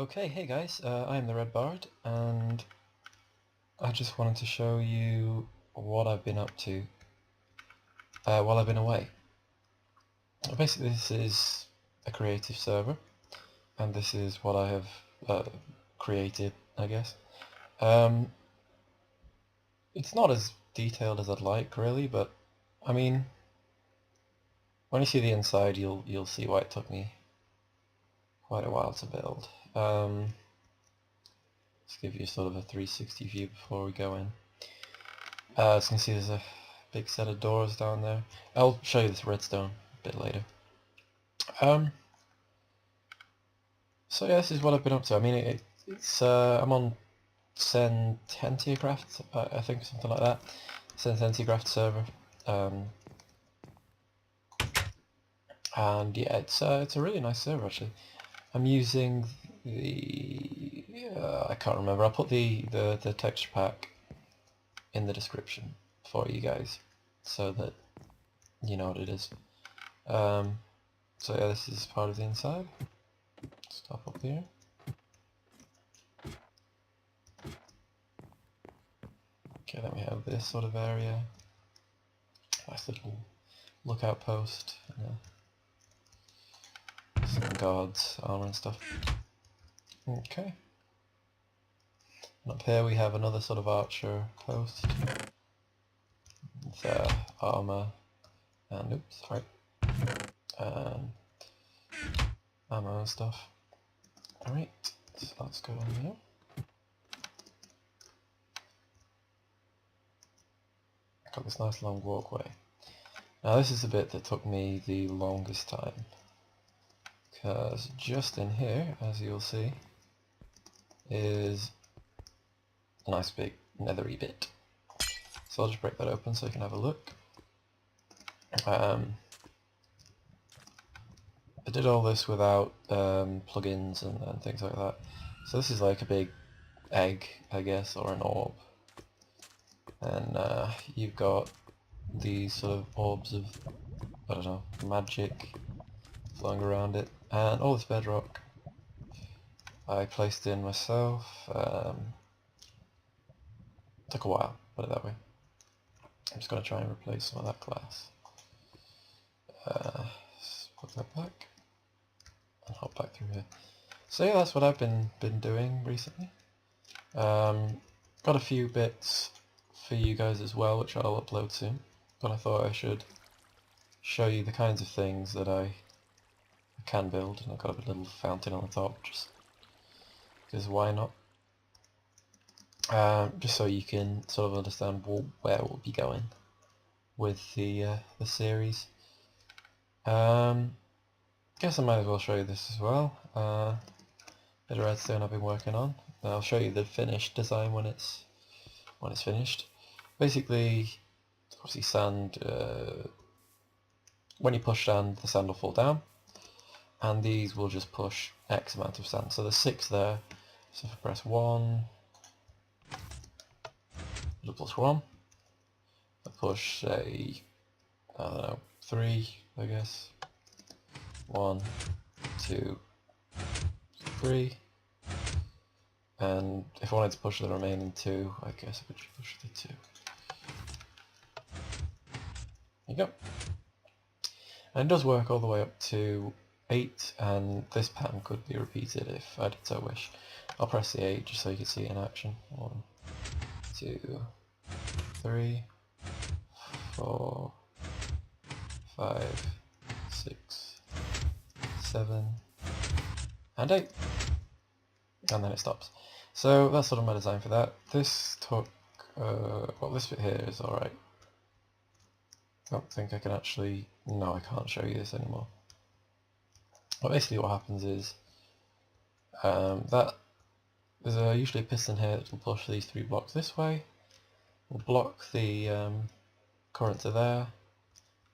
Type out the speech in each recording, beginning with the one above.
Okay, hey guys, I am the Red Bard, and I just wanted to show you what I've been up to while I've been away. Basically, this is a creative server, and this is what I have created, I guess. It's not as detailed as I'd like, really, but I mean, when you see the inside, you'll see why it took me quite a while to build. Let's give you sort of a 360 view before we go in. As you can see, there's a big set of doors down there. I'll show you this redstone a bit later. So yeah, this is what I've been up to. I mean, I'm on Sententiacraft, I think, something like that. Sententiacraft server. And yeah, it's a really nice server actually. I'm using the I can't remember. I'll put the texture pack in the description for you guys so that you know what it is. So yeah, this is part of the inside. Stop up here. Okay, then we have this sort of area. Nice little lookout post. Some guards, armor and stuff. Okay. And up here we have another sort of archer post. With armor and oops, sorry. Ammo and stuff. Alright, so let's go on here. Got this nice long walkway. Now this is the bit that took me the longest time, because just in here, as you'll see, is a nice big nethery bit. So I'll just break that open so you can have a look. I did all this without plugins and things like that. So this is like a big egg, I guess, or an orb. And you've got these sort of orbs of, I don't know, magic flowing around it. And all this bedrock I placed in myself. Took a while, put it that way. I'm just going to try and replace some of that glass. Let's put that back and hop back through here. So yeah, that's what I've been doing recently. Got a few bits for you guys as well, which I'll upload soon. But I thought I should show you the kinds of things that I can build, and I've got a little fountain on the top, just because why not? Just so you can sort of understand where we'll be going with the series. Guess I might as well show you this as well. Bit of redstone I've been working on. I'll show you the finished design when it's finished. Basically, obviously sand. When you push sand, the sand will fall down, and these will just push X amount of sand. So there's 6 there. So if I press 1, it'll push 1. I push, say, I don't know, 3, I guess. 1, 2, 3. And if I wanted to push the remaining 2, I guess I could just push the 2. There you go. And it does work all the way up to 8, and this pattern could be repeated if I did so wish. I'll press the 8 just so you can see it in action. 1, 2, 3, 4, 5, 6, 7, and 8. And then it stops. So that's sort of my design for that. This took, well, this bit here is alright. I don't think I can actually, no, I can't show you this anymore. But basically what happens is, that there's usually a piston here that will push these 3 blocks this way, will block the current to there,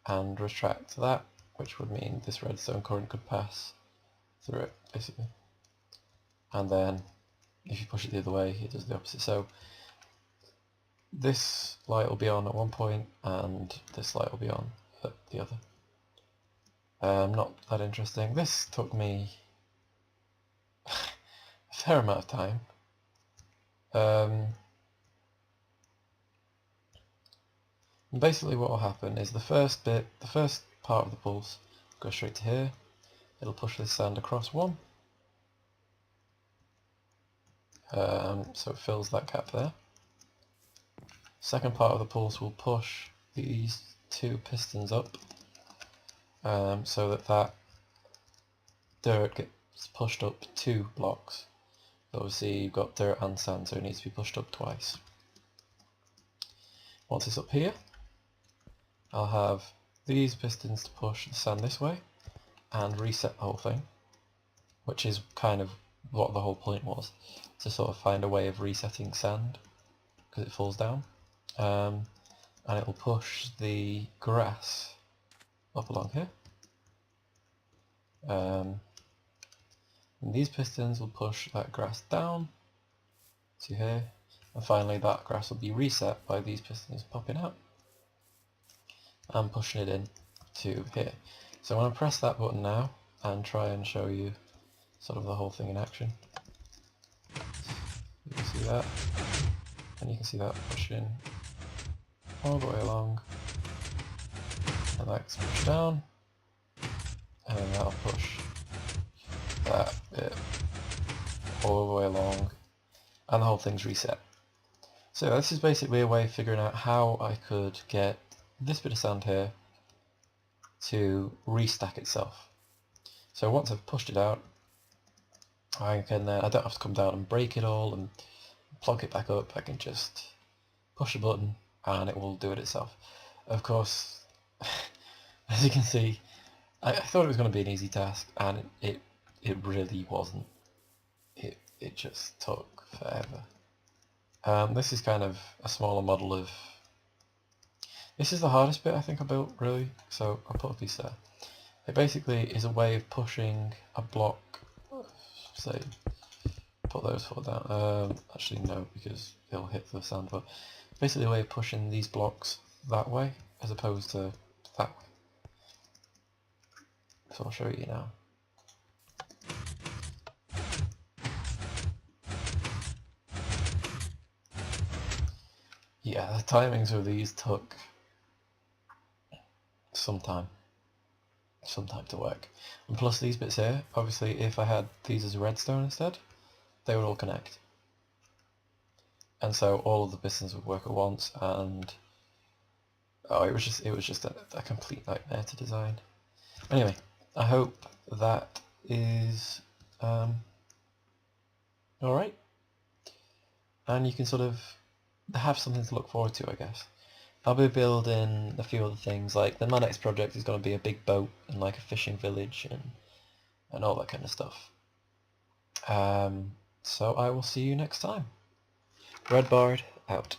and retract that, which would mean this redstone current could pass through it, basically. And then, if you push it the other way, it does the opposite. So, this light will be on at one point, and this light will be on at the other. Not that interesting. This took me fair amount of time. Basically what will happen is the first part of the pulse goes straight to here. It'll push this sand across one. So it fills that gap there. Second part of the pulse will push these two pistons up, so that dirt gets pushed up 2 blocks. Obviously you've got dirt and sand, so it needs to be pushed up twice. Once it's up here, I'll have these pistons to push the sand this way and reset the whole thing, which is kind of what the whole point was, to sort of find a way of resetting sand because it falls down. And it will push the grass up along here. And these pistons will push that grass down to here, and finally that grass will be reset by these pistons popping out and pushing it in to here. So I'm going to press that button now and try and show you sort of the whole thing in action. You can see that, and you can see that pushing all the way along, and that's pushed down, and then that'll push that bit all the way along, and the whole thing's reset. So this is basically a way of figuring out how I could get this bit of sand here to restack itself. So once I've pushed it out, I don't have to come down and break it all and plug it back up. I can just push a button and it will do it itself. Of course, as you can see, I thought it was going to be an easy task, and it really wasn't. It just took forever. This is kind of a smaller model of... This is the hardest bit I think I built, really, so I'll put a piece there. It basically is a way of pushing a block, say, put those 4 down, actually no, because it'll hit the sand, but basically a way of pushing these blocks that way, as opposed to that way. So I'll show you now. Yeah, the timings of these took some time to work. And plus these bits here, obviously if I had these as redstone instead, they would all connect. And so all of the pistons would work at once, and it was just a complete nightmare to design. Anyway, I hope that is alright. And you can sort of have something to look forward to, I guess. I'll be building a few other things, like my next project is going to be a big boat and like a fishing village and all that kind of stuff. So I will see you next time. Redbard out.